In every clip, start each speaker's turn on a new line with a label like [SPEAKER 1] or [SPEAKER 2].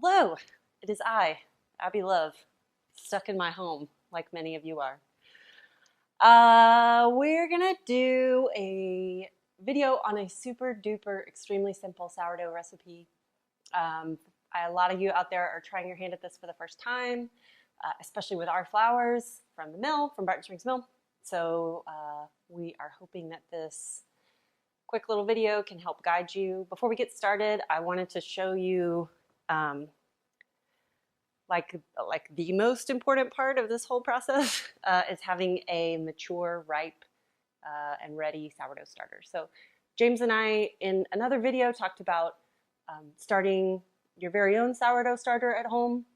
[SPEAKER 1] Hello, it is I, Abby Love, stuck in my home like many of you are. We're gonna do a video on a super duper extremely simple sourdough recipe. A lot of you out there are trying your hand at this for the first time, especially with our flours from the mill, from Barton Springs Mill. So we are hoping that this quick little video can help guide you. Before we get started, I wanted to show you like the most important part of this whole process is having a mature, ripe, and ready sourdough starter. So James and I, in another video, talked about starting your very own sourdough starter at home.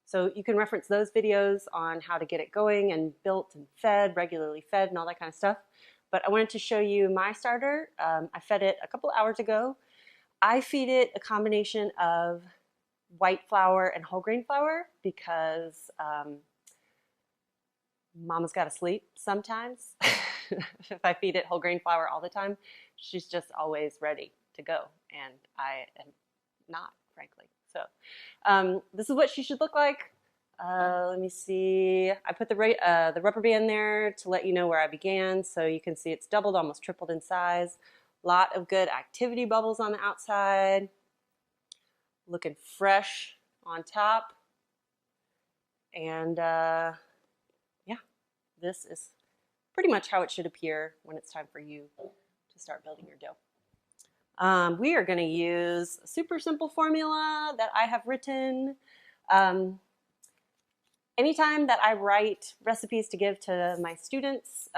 [SPEAKER 1] So you can reference those videos on how to get it going and built and fed, regularly fed, and all that kind of stuff. But I wanted to show you my starter. I fed it a couple hours ago. I feed it a combination of white flour and whole grain flour because Mama's got to sleep sometimes. If I feed it whole grain flour all the time, she's just always ready to go, and I am not, frankly. So this is what she should look like. Let me see. I put the rubber band there to let you know where I began, so you can see it's doubled, almost tripled in size. Lot of good activity bubbles on the outside. Looking fresh on top. And yeah, this is pretty much how it should appear when it's time for you to start building your dough. We are going to use a super simple formula that I have written. Anytime that I write recipes to give to my students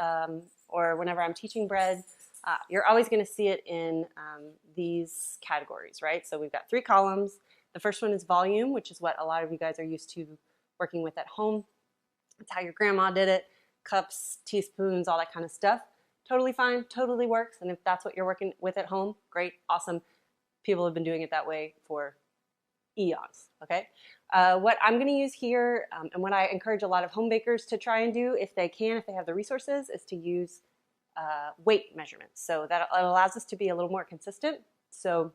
[SPEAKER 1] or whenever I'm teaching bread, you're always going to see it in these categories, right? So we've got 3 columns. The first one is volume, which is what a lot of you guys are used to working with at home. It's how your grandma did it. Cups, teaspoons, all that kind of stuff. Totally fine, totally works. And if that's what you're working with at home, great, awesome. People have been doing it that way for eons, okay? What I'm going to use here, and what I encourage a lot of home bakers to try and do if they can, if they have the resources, is to use weight measurements. So that allows us to be a little more consistent. So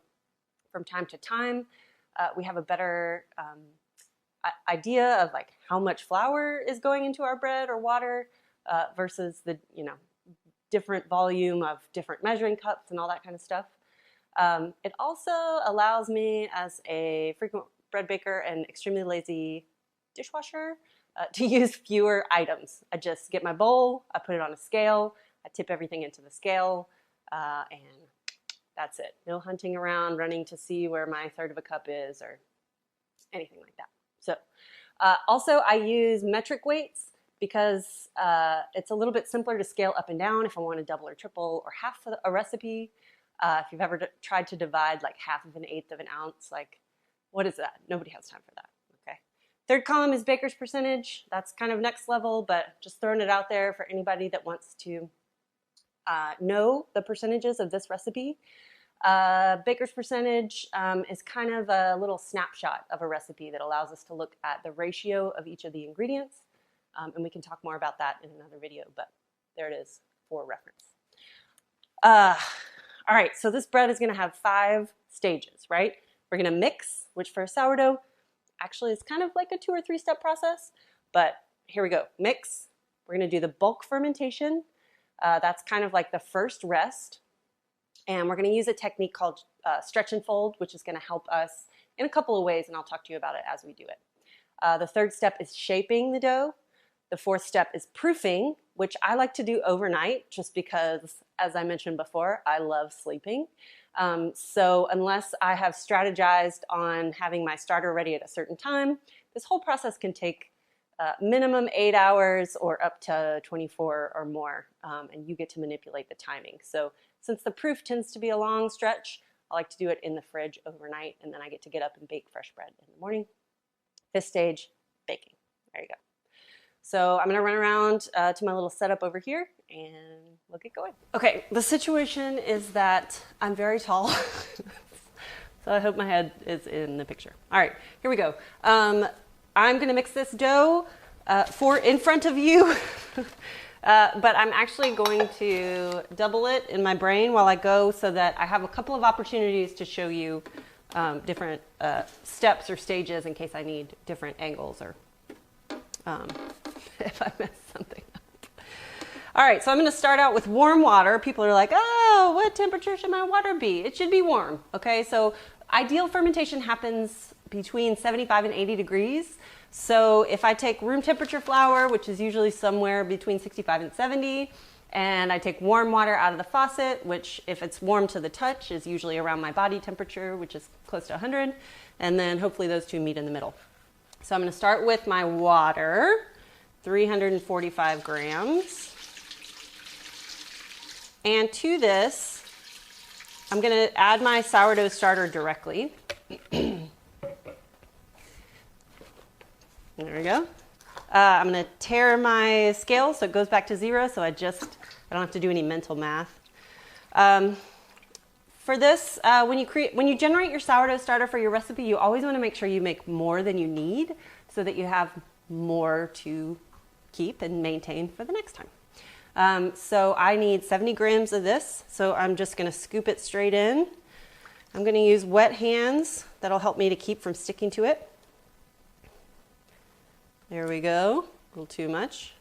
[SPEAKER 1] from time to time, we have a better idea of like how much flour is going into our bread or water versus the different volume of different measuring cups and all that kind of stuff. It also allows me, as a frequent bread baker and extremely lazy dishwasher, to use fewer items. I just get my bowl, I put it on a scale, I tip everything into the scale, and that's it. No hunting around, running to see where my third of a cup is or anything like that. So also I use metric weights because it's a little bit simpler to scale up and down if I want to double or triple or half a recipe. If you've ever tried to divide like 1/2 of an ounce, like what is that? Nobody has time for that. Okay. Third column is baker's percentage. That's kind of next level, but just throwing it out there for anybody that wants to know the percentages of this recipe. Baker's percentage is kind of a little snapshot of a recipe that allows us to look at the ratio of each of the ingredients. And we can talk more about that in another video, but there it is for reference. All right, so this bread is going to have 5 stages, right? We're going to mix, which for a sourdough actually is kind of like a 2 or 3 step process, but here we go. Mix. We're going to do the bulk fermentation. That's kind of like the first rest. And we're going to use a technique called stretch and fold, which is going to help us in a couple of ways, and I'll talk to you about it as we do it. The third step is shaping the dough. The fourth step is proofing, which I like to do overnight just because, as I mentioned before, I love sleeping. So unless I have strategized on having my starter ready at a certain time, this whole process can take minimum 8 hours or up to 24 or more, and you get to manipulate the timing. So since the proof tends to be a long stretch, I like to do it in the fridge overnight, and then I get to get up and bake fresh bread in the morning. 5th stage, baking. There you go. So I'm going to run around to my little setup over here, and we'll get going. Okay, the situation is that I'm very tall, so I hope my head is in the picture. All right, here we go. I'm going to mix this dough for in front of you. But I'm actually going to double it in my brain while I go so that I have a couple of opportunities to show you different steps or stages in case I need different angles or if I mess something up. All right, so I'm going to start out with warm water. People are like, oh, what temperature should my water be? It should be warm, okay? So ideal fermentation happens between 75 and 80 degrees. So if I take room temperature flour, which is usually somewhere between 65 and 70, and I take warm water out of the faucet, which if it's warm to the touch is usually around my body temperature, which is close to 100, and then hopefully those two meet in the middle. So I'm going to start with my water, 345 grams. And to this, I'm going to add my sourdough starter directly. There we go. I'm going to tare my scale so it goes back to 0, so I don't have to do any mental math. For this, when you generate your sourdough starter for your recipe, you always want to make sure you make more than you need so that you have more to keep and maintain for the next time. So I need 70 grams of this, so I'm just going to scoop it straight in. I'm going to use wet hands. That'll help me to keep from sticking to it. There we go. A little too much.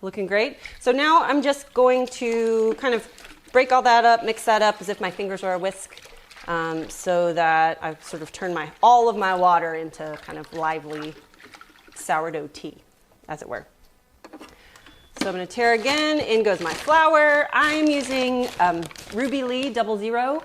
[SPEAKER 1] Looking great. So now I'm just going to kind of break all that up, mix that up as if my fingers were a whisk, so that I've sort of turned all of my water into kind of lively sourdough tea, as it were. So I'm going to tare again. In goes my flour. I'm using Ruby Lee 00.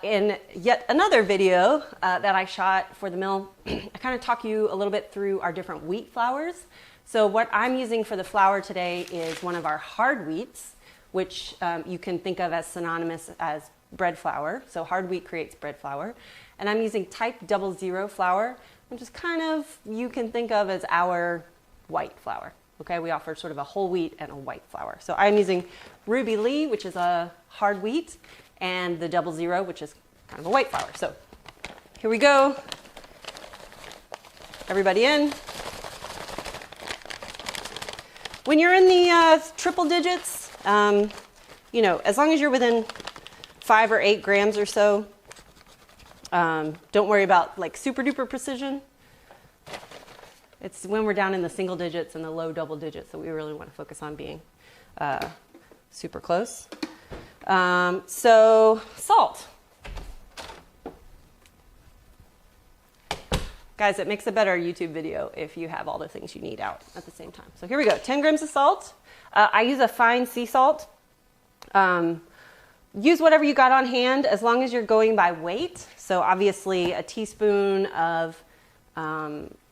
[SPEAKER 1] In yet another video that I shot for the mill, I kind of talk you a little bit through our different wheat flours. So what I'm using for the flour today is one of our hard wheats, which you can think of as synonymous as bread flour. So hard wheat creates bread flour. And I'm using type 00 flour, which is kind of, you can think of as our white flour. Okay, we offer sort of a whole wheat and a white flour. So I'm using Ruby Lee, which is a hard wheat, and the 00, which is kind of a white flour. So here we go. Everybody in. When you're in the triple digits, you know, as long as you're within 5 or 8 grams or so, don't worry about like super duper precision. It's when we're down in the single digits and the low double digits that we really want to focus on being super close. So salt. Guys, it makes a better YouTube video if you have all the things you need out at the same time. So here we go, 10 grams of salt. I use a fine sea salt. Use whatever you got on hand as long as you're going by weight. So obviously a teaspoon of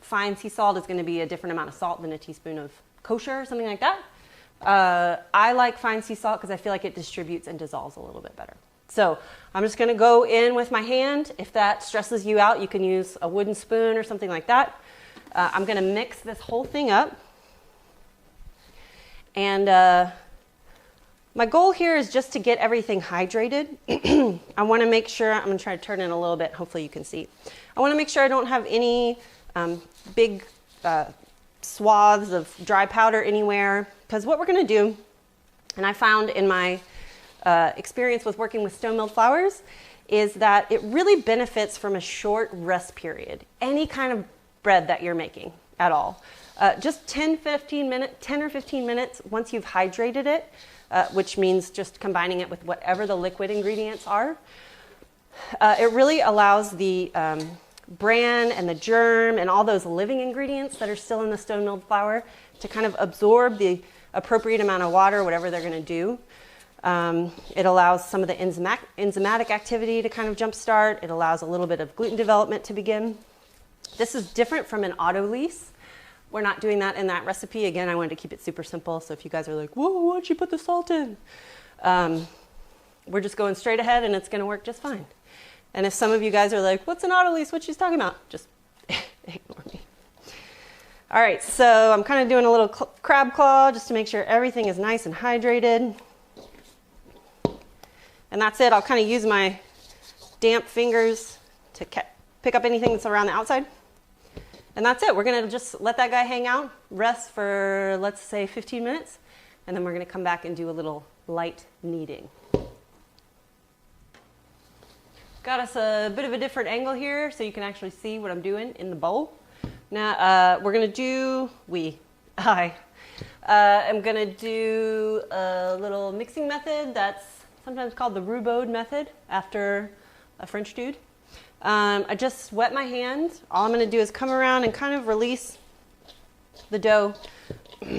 [SPEAKER 1] fine sea salt is going to be a different amount of salt than a teaspoon of kosher or something like that. I like fine sea salt because I feel like it distributes and dissolves a little bit better. So I'm just going to go in with my hand. If that stresses you out, you can use a wooden spoon or something like that. I'm going to mix this whole thing up. And my goal here is just to get everything hydrated. I want to make sure, I'm going to try to turn it a little bit. Hopefully you can see. I want to make sure I don't have any big swaths of dry powder anywhere. Because what we're going to do, and I found in my experience with working with stone milled flours, is that it really benefits from a short rest period. Any kind of bread that you're making at all. Just 10 or 15 minutes once you've hydrated it, which means just combining it with whatever the liquid ingredients are. It really allows the bran and the germ and all those living ingredients that are still in the stone milled flour to kind of absorb the appropriate amount of water, whatever they're going to do. It allows some of the enzymatic activity to kind of jumpstart. It allows a little bit of gluten development to begin. This is different from an auto-lease. We're not doing that in that recipe. Again, I wanted to keep it super simple. So if you guys are like, whoa, why'd you put the salt in? We're just going straight ahead and it's going to work just fine. And if some of you guys are like, what's an auto-lease? What she's talking about? Just ignore me. All right, so I'm kind of doing a little crab claw just to make sure everything is nice and hydrated. And that's it. I'll kind of use my damp fingers to pick up anything that's around the outside. And that's it. We're going to just let that guy hang out, rest for, let's say, 15 minutes. And then we're going to come back and do a little light kneading. got us a bit of a different angle here so you can actually see what I'm doing in the bowl. Now we're going to do, I'm going to do a little mixing method that's sometimes called the Roubaud method after a French dude. I just wet my hand. All I'm going to do is come around and kind of release the dough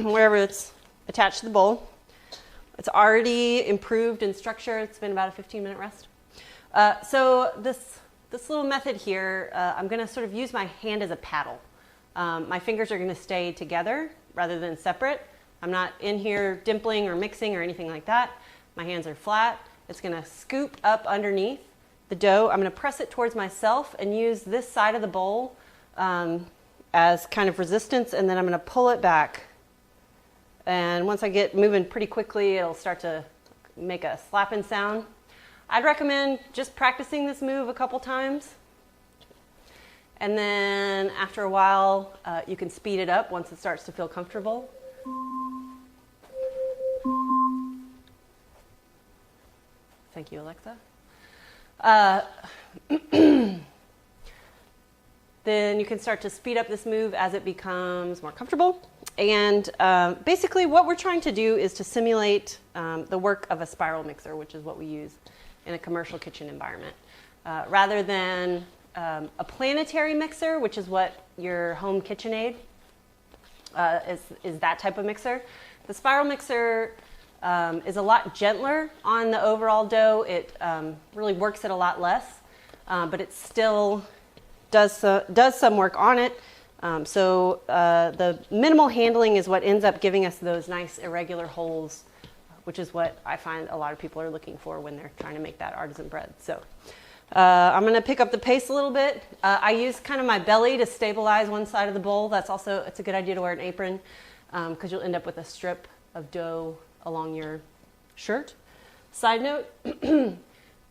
[SPEAKER 1] wherever it's attached to the bowl. It's already improved in structure. It's been about a 15-minute rest. So this little method here, I'm going to sort of use my hand as a paddle. My fingers are going to stay together rather than separate. I'm not in here dimpling or mixing or anything like that. My hands are flat. It's going to scoop up underneath the dough. I'm going to press it towards myself and use this side of the bowl as kind of resistance, and then I'm going to pull it back. And once I get moving pretty quickly, it'll start to make a slapping sound. I'd recommend just practicing this move a couple times. And then after a while, you can speed it up once it starts to feel comfortable. Thank you, Alexa. Then you can start to speed up this move as it becomes more comfortable. And basically what we're trying to do is to simulate the work of a spiral mixer, which is what we use in a commercial kitchen environment. Rather than a planetary mixer, which is what your home KitchenAid is that type of mixer. The spiral mixer is a lot gentler on the overall dough. It really works it a lot less, but it still does some work on it. So the minimal handling is what ends up giving us those nice irregular holes, which is what I find a lot of people are looking for when they're trying to make that artisan bread. So I'm going to pick up the pace a little bit. I use kind of my belly to stabilize one side of the bowl. It's a good idea to wear an apron because you'll end up with a strip of dough along your shirt. Side note,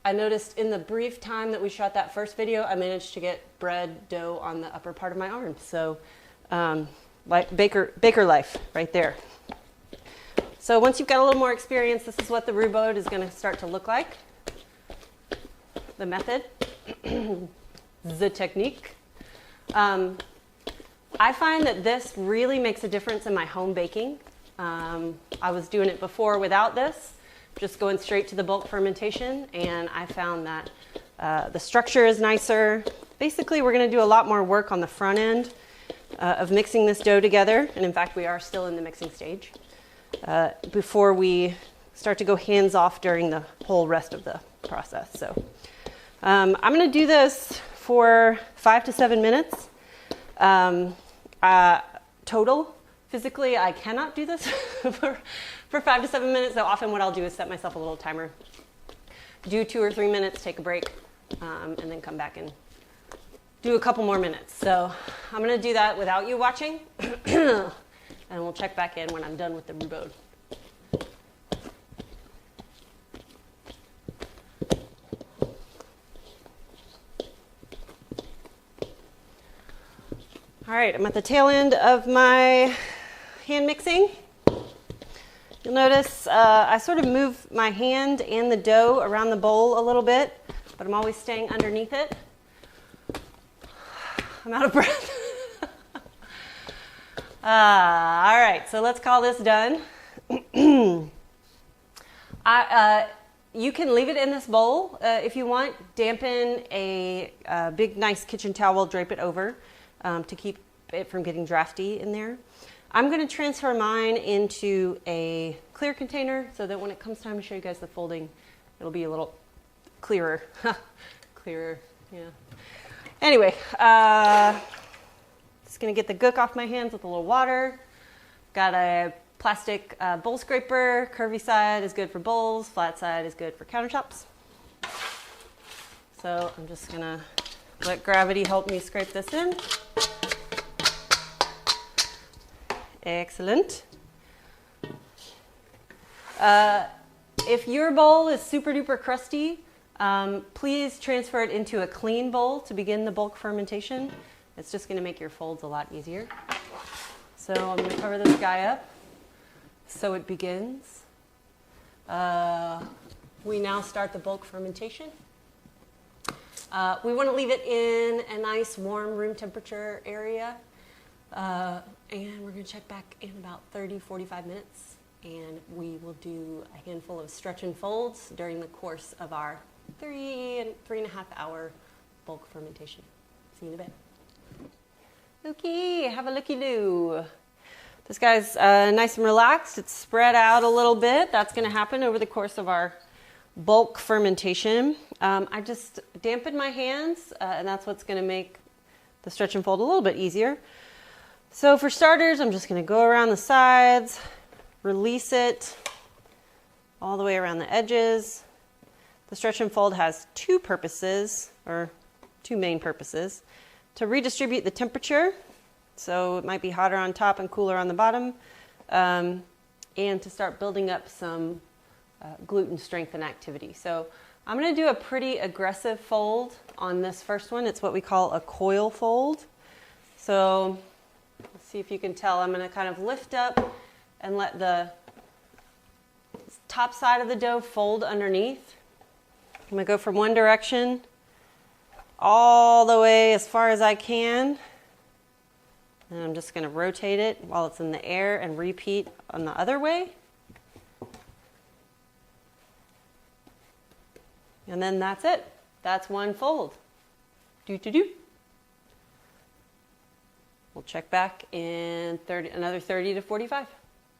[SPEAKER 1] I noticed in the brief time that we shot that first video, I managed to get bread dough on the upper part of my arm. So like baker life right there. So once you've got a little more experience, this is what the Roubaud is going to start to look like. The method, the technique. I find that this really makes a difference in my home baking. I was doing it before without this, just going straight to the bulk fermentation, and I found that the structure is nicer. Basically, we're going to do a lot more work on the front end of mixing this dough together, and in fact, we are still in the mixing stage before we start to go hands off during the whole rest of the process. So I'm going to do this for 5 to 7 minutes total. Physically, I cannot do this for 5 to 7 minutes, so often what I'll do is set myself a little timer. Do 2 or 3 minutes, take a break, and then come back and do a couple more minutes. So I'm going to do that without you watching, and we'll check back in when I'm done with the Roubaud. All right, I'm at the tail end of my hand mixing. You'll notice I sort of move my hand and the dough around the bowl a little bit, but I'm always staying underneath it. I'm out of breath. All right, so let's call this done. You can leave it in this bowl if you want. Dampen a big, nice kitchen towel, drape it over to keep it from getting drafty in there. I'm going to transfer mine into a clear container so that when it comes time to show you guys the folding, it'll be a little clearer. Clearer, yeah. Anyway, just going to get the gook off my hands with a little water. Got a plastic bowl scraper. Curvy side is good for bowls. Flat side is good for countertops. So I'm just going to let gravity help me scrape this in. Excellent. If your bowl is super duper crusty, please transfer it into a clean bowl to begin the bulk fermentation. It's just going to make your folds a lot easier. So I'm going to cover this guy up so it begins. We now start the bulk fermentation. We want to leave it in a nice warm room temperature area. And we're going to check back in about 30-45 minutes. And we will do a handful of stretch and folds during the course of our 3.5 hour bulk fermentation. See you in a bit. Okay, have a looky-loo. This guy's nice and relaxed. It's spread out a little bit. That's going to happen over the course of our bulk fermentation. I just dampened my hands, and that's what's going to make the stretch and fold a little bit easier. So for starters, I'm just going to go around the sides, release it all the way around the edges. The stretch and fold has two purposes, or two main purposes. To redistribute the temperature, so it might be hotter on top and cooler on the bottom, and to start building up some gluten strength and activity. So I'm going to do a pretty aggressive fold on this first one. It's what we call a coil fold. So let's see if you can tell. I'm going to kind of lift up and let the top side of the dough fold underneath. I'm going to go from one direction all the way as far as I can. And I'm just going to rotate it while it's in the air and repeat on the other way. And then that's it. That's one fold. Do. We'll check back in another 30 to 45.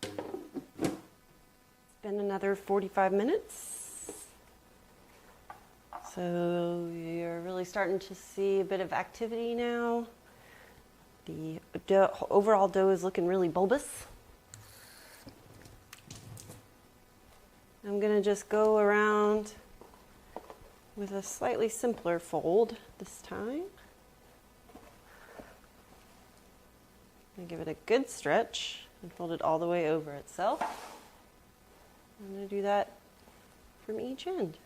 [SPEAKER 1] It's been another 45 minutes. So you're really starting to see a bit of activity now. The overall dough is looking really bulbous. I'm going to just go around with a slightly simpler fold this time. I'm going to give it a good stretch and fold it all the way over itself. I'm going to do that from each end.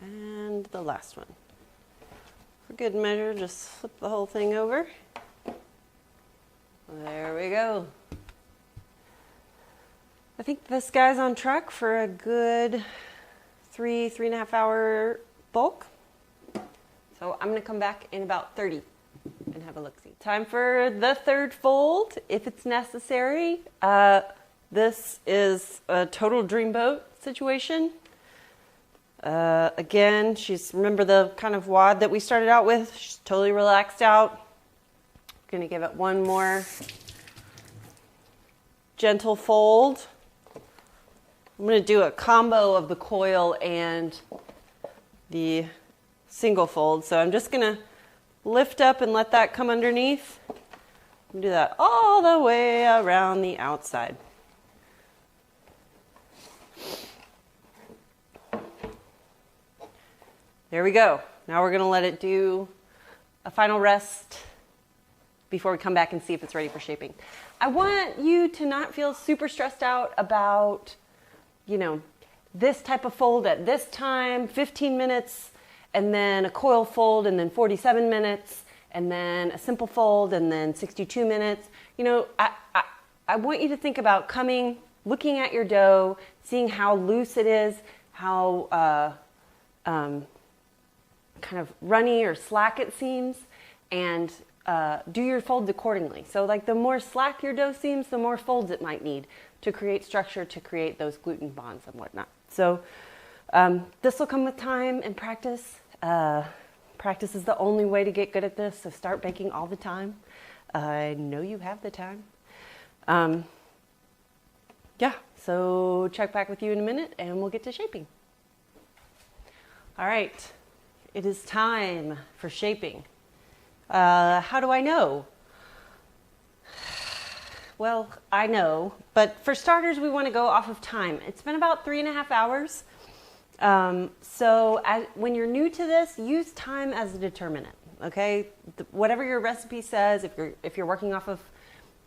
[SPEAKER 1] And the last one. For good measure, just flip the whole thing over. There we go. I think this guy's on track for a good 3.5 hour bulk. So I'm going to come back in about 30 and have a look-see. Time for the third fold, if it's necessary. This is a total dreamboat situation. Again, remember the kind of wad that we started out with? She's totally relaxed out. Going to give it one more gentle fold. I'm going to do a combo of the coil and the single fold. So I'm just going to lift up and let that come underneath. And do that all the way around the outside. There we go. Now we're going to let it do a final rest before we come back and see if it's ready for shaping. I want you to not feel super stressed out about, this type of fold at this time, 15 minutes, and then a coil fold, and then 47 minutes, and then a simple fold, and then 62 minutes. I want you to think about coming, looking at your dough, seeing how loose it is, how kind of runny or slack it seems, and do your folds accordingly. So the more slack your dough seems, the more folds it might need to create structure, to create those gluten bonds and whatnot. So this will come with time and practice. Practice is the only way to get good at this, so start baking all the time. I know you have the time. So check back with you in a minute and we'll get to shaping. All right, it is time for shaping. How do I know? Well, I know, but for starters, we want to go off of time. It's been about 3.5 hours. When you're new to this, use time as a determinant, okay? Whatever your recipe says, if you're working off of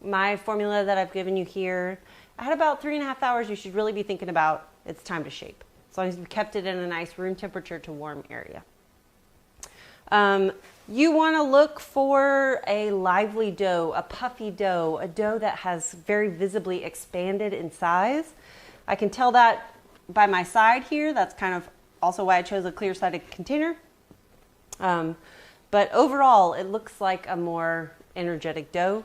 [SPEAKER 1] my formula that I've given you here, at about 3.5 hours, you should really be thinking about it's time to shape, as long as you've kept it in a nice room temperature to warm area. You want to look for a lively dough, a puffy dough, a dough that has very visibly expanded in size. I can tell that by my side here. That's kind of also why I chose a clear-sided container. But overall, it looks like a more energetic dough.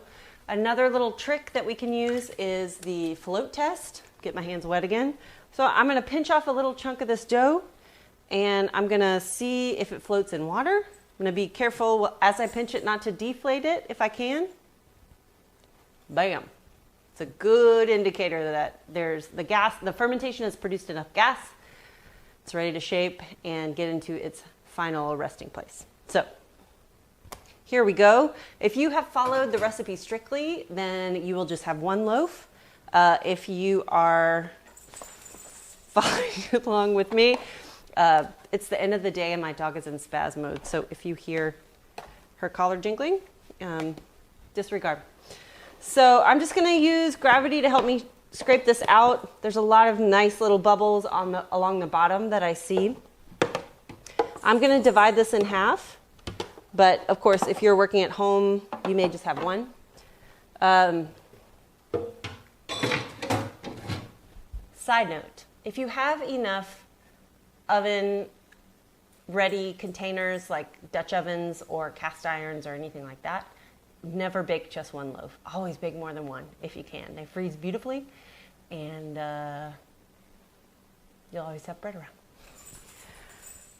[SPEAKER 1] Another little trick that we can use is the float test. Get my hands wet again. So I'm going to pinch off a little chunk of this dough, and I'm going to see if it floats in water. I'm going to be careful as I pinch it not to deflate it if I can. Bam. It's a good indicator that there's the gas, the fermentation has produced enough gas. It's ready to shape and get into its final resting place. So here we go. If you have followed the recipe strictly, then you will just have one loaf. If you are following along with me, it's the end of the day and my dog is in spaz mode. So if you hear her collar jingling, disregard. So I'm just going to use gravity to help me scrape this out. There's a lot of nice little bubbles along the bottom that I see. I'm going to divide this in half. But of course, if you're working at home, you may just have one. Side note, if you have enough oven ready containers like Dutch ovens or cast irons or anything like that, never bake just one loaf. Always bake more than one if you can. They freeze beautifully and you'll always have bread around.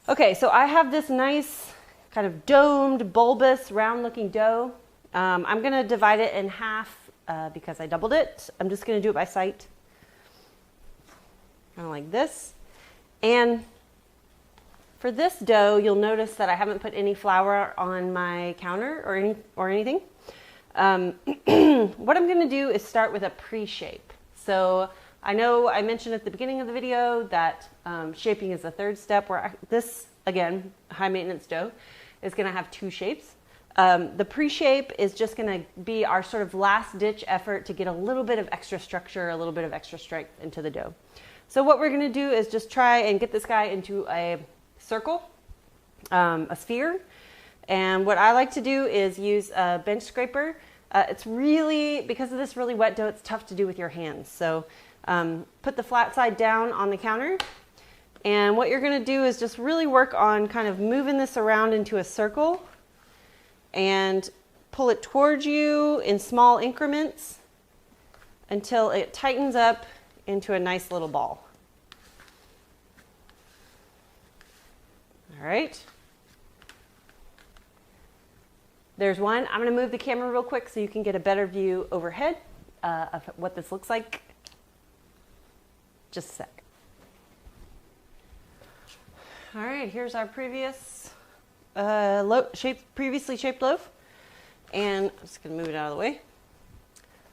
[SPEAKER 1] Okay, so I have this nice kind of domed, bulbous, round looking dough. I'm going to divide it in half because I doubled it. I'm just going to do it by sight. Kind of like this. And for this dough, you'll notice that I haven't put any flour on my counter or anything. What I'm going to do is start with a pre-shape. So I know I mentioned at the beginning of the video that shaping is the third step, where this, again, high maintenance dough, is going to have two shapes. The pre-shape is just going to be our sort of last ditch effort to get a little bit of extra structure, a little bit of extra strength into the dough. So what we're going to do is just try and get this guy into a circle, a sphere. And what I like to do is use a bench scraper. It's really, because of this really wet dough, it's tough to do with your hands. So put the flat side down on the counter. And what you're going to do is just really work on kind of moving this around into a circle and pull it towards you in small increments until it tightens up into a nice little ball. All right. There's one. I'm going to move the camera real quick so you can get a better view overhead of what this looks like. Just a sec. All right, here's our previous previously shaped loaf. And I'm just going to move it out of the way.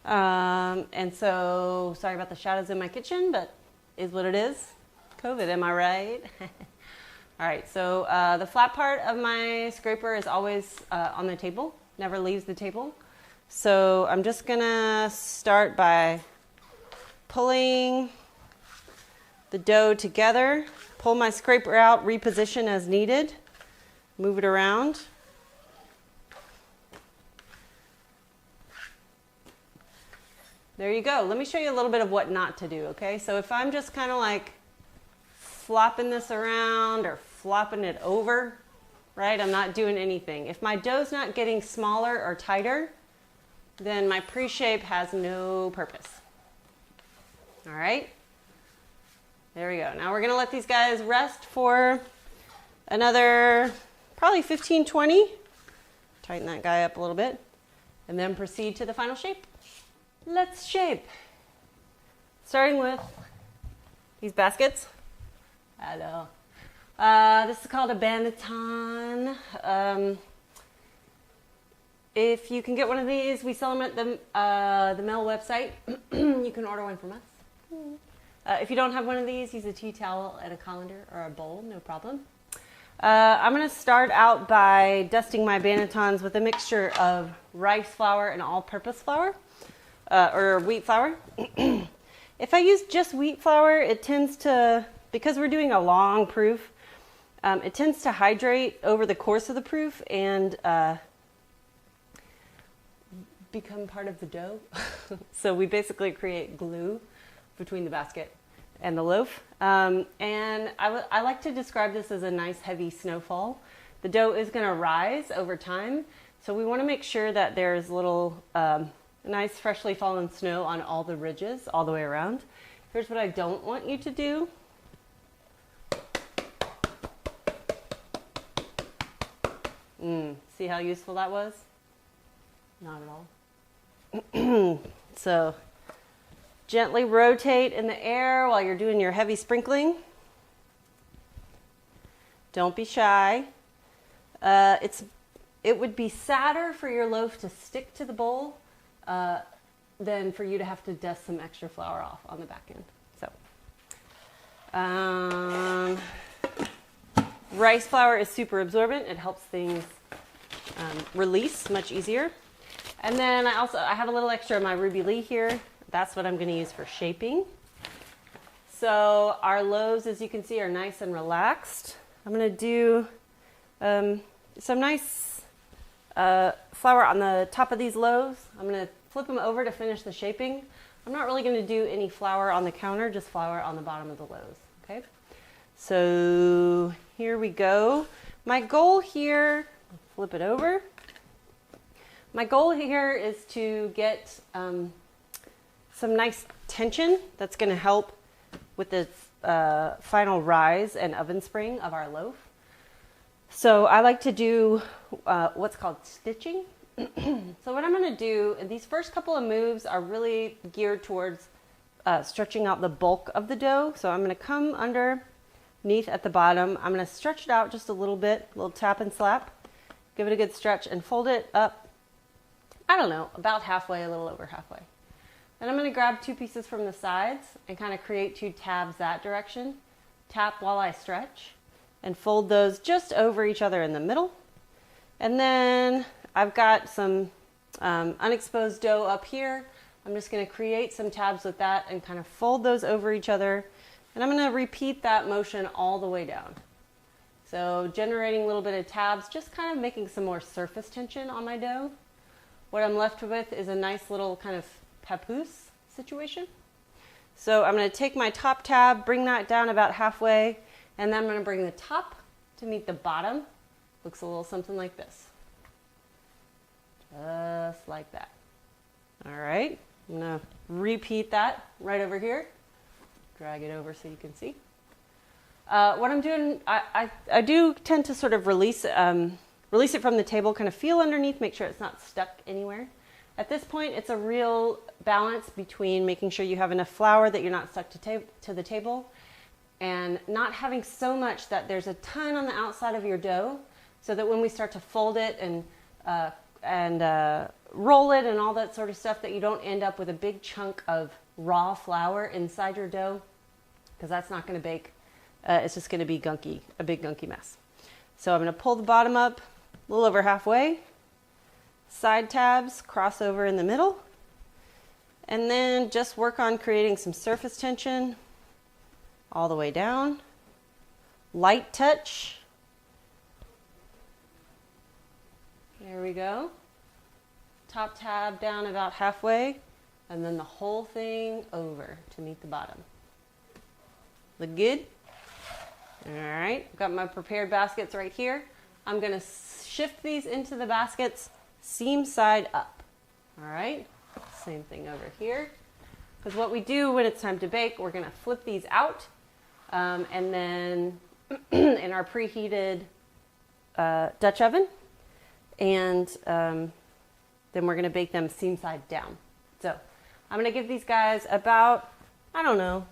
[SPEAKER 1] And so, sorry about the shadows in my kitchen, but is what it is. COVID, am I right? All right, so the flat part of my scraper is always on the table, never leaves the table. So I'm just gonna start by pulling the dough together, pull my scraper out, reposition as needed, move it around. There you go. Let me show you a little bit of what not to do, okay? So if I'm just kind of like flopping this around or flopping it over, right? I'm not doing anything. If my dough's not getting smaller or tighter, then my pre-shape has no purpose. All right? There we go. Now we're going to let these guys rest for another probably 15, 20. Tighten that guy up a little bit. And then proceed to the final shape. Let's shape. Starting with these baskets. Hello. This is called a banneton. If you can get one of these, we sell them at the Mill website. You can order one from us. If you don't have one of these, use a tea towel and a colander or a bowl, no problem. I'm going to start out by dusting my bannetons with a mixture of rice flour and all-purpose flour, or wheat flour. If I use just wheat flour, it tends to, because we're doing a long proof, It tends to hydrate over the course of the proof and become part of the dough. So we basically create glue between the basket and the loaf. And I like to describe this as a nice heavy snowfall. The dough is going to rise over time, so we want to make sure that there's little nice freshly fallen snow on all the ridges all the way around. Here's what I don't want you to do. See how useful that was? Not at all. So gently rotate in the air while you're doing your heavy sprinkling. Don't be shy. It would be sadder for your loaf to stick to the bowl than for you to have to dust some extra flour off on the back end. So, rice flour is super absorbent. It helps things release much easier. And then I have a little extra of my Ruby Lee here. That's what I'm going to use for shaping. So our loaves, as you can see, are nice and relaxed. I'm going to do some nice flour on the top of these loaves. I'm going to flip them over to finish the shaping. I'm not really going to do any flour on the counter, just flour on the bottom of the loaves. Okay, so here we go. My goal here, flip it over. My goal here is to get some nice tension that's going to help with the final rise and oven spring of our loaf. So I like to do what's called stitching. So what I'm going to do, these first couple of moves are really geared towards stretching out the bulk of the dough. So I'm going to come underneath at the bottom. I'm going to stretch it out just a little bit, a little tap and slap. Give it a good stretch and fold it up, I don't know, about halfway, a little over halfway. Then I'm going to grab two pieces from the sides and kind of create two tabs that direction. Tap while I stretch and fold those just over each other in the middle. And then I've got some unexposed dough up here. I'm just going to create some tabs with that and kind of fold those over each other. And I'm going to repeat that motion all the way down. So generating a little bit of tabs, just kind of making some more surface tension on my dough. What I'm left with is a nice little kind of papoose situation. So I'm going to take my top tab, bring that down about halfway, and then I'm going to bring the top to meet the bottom. Looks a little something like this. Just like that. All right, I'm going to repeat that right over here. Drag it over so you can see. What I'm doing, I do tend to sort of release it from the table, kind of feel underneath, make sure it's not stuck anywhere. At this point, it's a real balance between making sure you have enough flour that you're not stuck to the table and not having so much that there's a ton on the outside of your dough, so that when we start to fold it and roll it and all that sort of stuff, that you don't end up with a big chunk of raw flour inside your dough, because that's not going to bake. It's just going to be gunky, a big gunky mess. So I'm going to pull the bottom up a little over halfway, side tabs, cross over in the middle, and then just work on creating some surface tension all the way down. Light touch. There we go. Top tab down about halfway, and then the whole thing over to meet the bottom. Look good? All right, I've got my prepared baskets right here. I'm going to shift these into the baskets seam side up. All right, same thing over here. Because what we do when it's time to bake, we're going to flip these out, and then in our preheated Dutch oven, and then we're going to bake them seam side down. So I'm going to give these guys about, I don't know,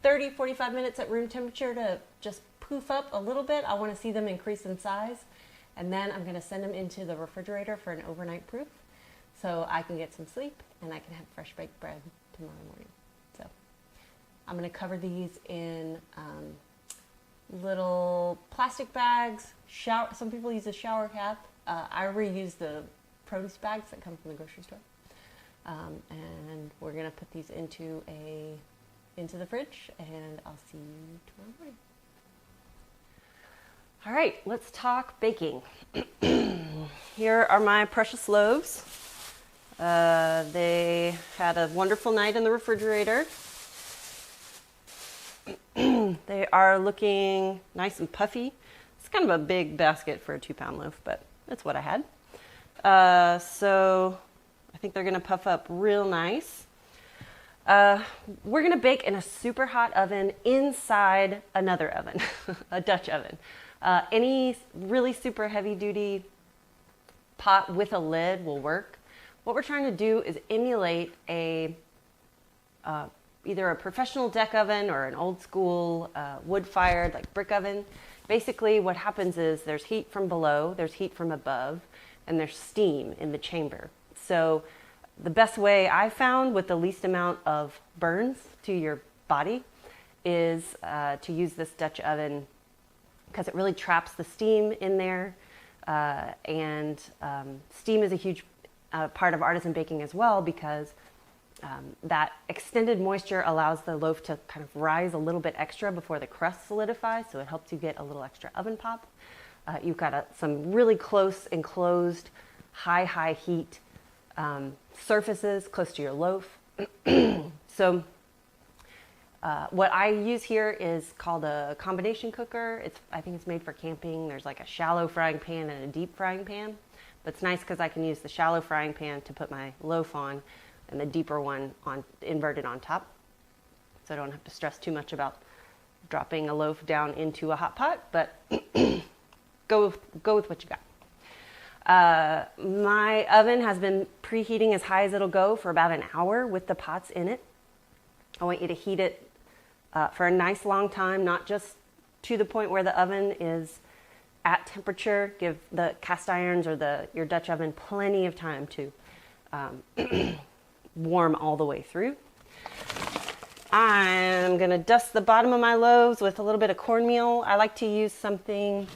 [SPEAKER 1] 30, 45 minutes at room temperature to just poof up a little bit. I want to see them increase in size. And then I'm going to send them into the refrigerator for an overnight proof, so I can get some sleep and I can have fresh baked bread tomorrow morning. So I'm going to cover these in little plastic bags. Some people use a shower cap. I reuse the produce bags that come from the grocery store. And we're going to put these into the fridge, and I'll see you tomorrow morning. All right, let's talk baking. Here are my precious loaves. They had a wonderful night in the refrigerator. They are looking nice and puffy. It's kind of a big basket for a 2-pound loaf, but that's what I had. So I think they're gonna puff up real nice. We're gonna bake in a super hot oven inside another oven, a Dutch oven. Any really super heavy duty pot with a lid will work. What we're trying to do is emulate either a professional deck oven or an old school wood-fired like brick oven. Basically what happens is there's heat from below, there's heat from above, and there's steam in the chamber. So the best way I found with the least amount of burns to your body is to use this Dutch oven because it really traps the steam in there. And steam is a huge part of artisan baking as well because that extended moisture allows the loaf to kind of rise a little bit extra before the crust solidifies, so it helps you get a little extra oven pop. You've got some really close enclosed high heat surfaces close to your loaf. So what I use here is called a combination cooker. I think it's made for camping. There's like a shallow frying pan and a deep frying pan, but it's nice because I can use the shallow frying pan to put my loaf on and the deeper one inverted on top. So I don't have to stress too much about dropping a loaf down into a hot pot, but go with what you got. My oven has been preheating as high as it'll go for about an hour with the pots in it. I want you to heat it for a nice long time, not just to the point where the oven is at temperature. Give the cast irons or your Dutch oven plenty of time to warm all the way through. I'm gonna dust the bottom of my loaves with a little bit of cornmeal. I like to use something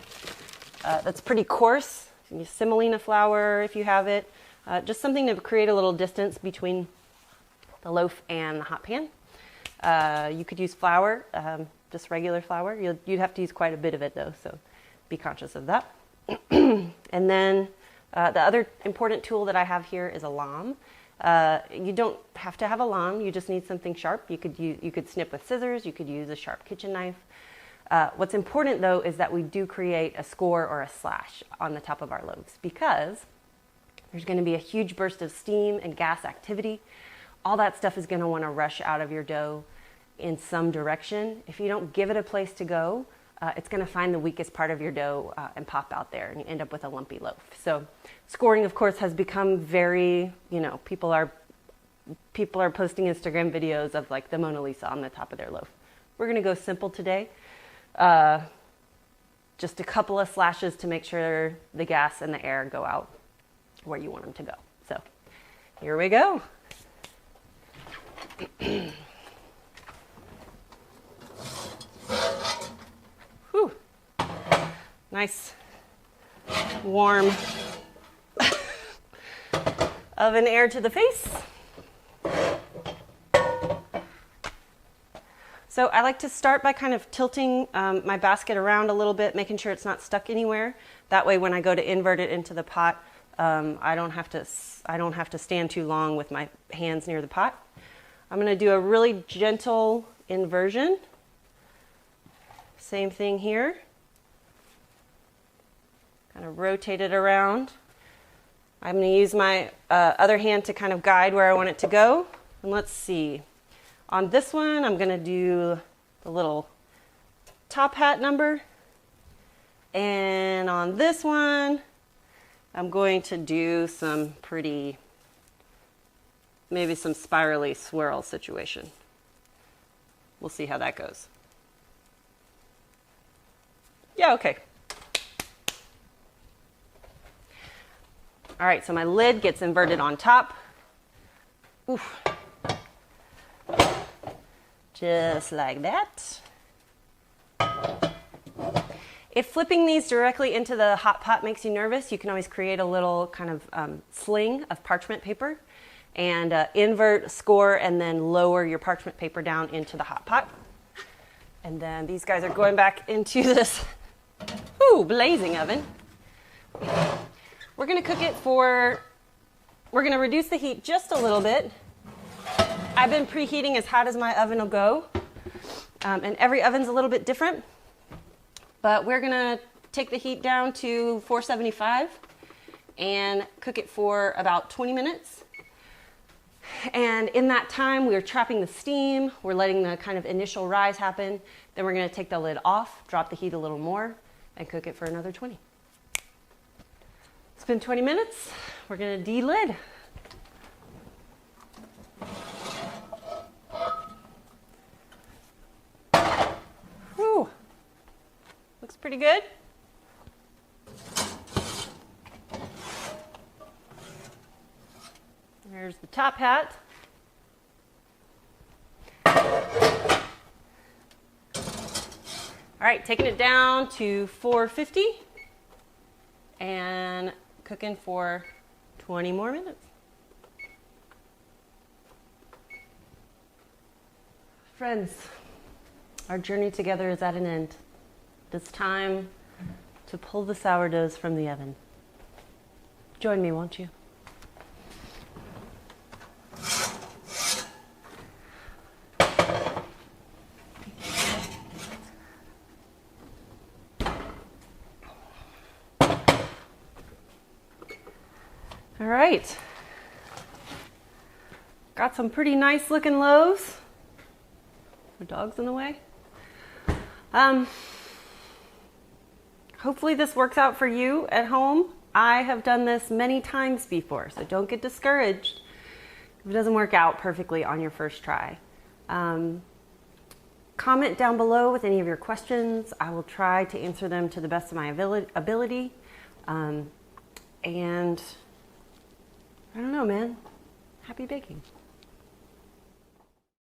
[SPEAKER 1] that's pretty coarse. Use semolina flour if you have it. Just something to create a little distance between the loaf and the hot pan. You could use flour, just regular flour. You'd have to use quite a bit of it though, so be conscious of that. And then the other important tool that I have here is a lame. You don't have to have a lame, you just need something sharp. You could snip with scissors, you could use a sharp kitchen knife. What's important though is that we do create a score or a slash on the top of our loaves because there's going to be a huge burst of steam and gas activity. All that stuff is going to want to rush out of your dough in some direction. If you don't give it a place to go, it's going to find the weakest part of your dough and pop out there, and you end up with a lumpy loaf. So scoring, of course, has become very, people are posting Instagram videos of like the Mona Lisa on the top of their loaf. We're going to go simple today. Just a couple of slashes to make sure the gas and the air go out where you want them to go. So here we go. Whew. Nice warm oven air to the face. So I like to start by kind of tilting my basket around a little bit, making sure it's not stuck anywhere. That way when I go to invert it into the pot, I don't have to stand too long with my hands near the pot. I'm going to do a really gentle inversion. Same thing here. Kind of rotate it around. I'm going to use my other hand to kind of guide where I want it to go. And let's see. On this one, I'm going to do the little top hat number. And on this one, I'm going to do some maybe some spirally swirl situation. We'll see how that goes. Yeah, okay. All right, so my lid gets inverted on top. Oof. Just like that. If flipping these directly into the hot pot makes you nervous, you can always create a little kind of sling of parchment paper and invert, score, and then lower your parchment paper down into the hot pot. And then these guys are going back into this Woo, blazing oven. We're gonna cook it for, we're gonna reduce the heat just a little bit. I've been preheating as hot as my oven will go. And every oven's a little bit different. But we're gonna take the heat down to 475 and cook it for about 20 minutes. And in that time, we're trapping the steam. We're letting the kind of initial rise happen. Then we're gonna take the lid off, drop the heat a little more, and cook it for another 20. It's been 20 minutes. We're gonna de-lid. Whew. Looks pretty good. There's the top hat. All right, taking it down to 450 and cooking for 20 more minutes. Friends, our journey together is at an end. It's time to pull the sourdoughs from the oven. Join me, won't you? All right, got some pretty nice looking loaves. The dog's in the way. Hopefully this works out for you at home. I have done this many times before, so don't get discouraged if it doesn't work out perfectly on your first try. Comment down below with any of your questions. I will try to answer them to the best of my ability. And I don't know, man. Happy baking.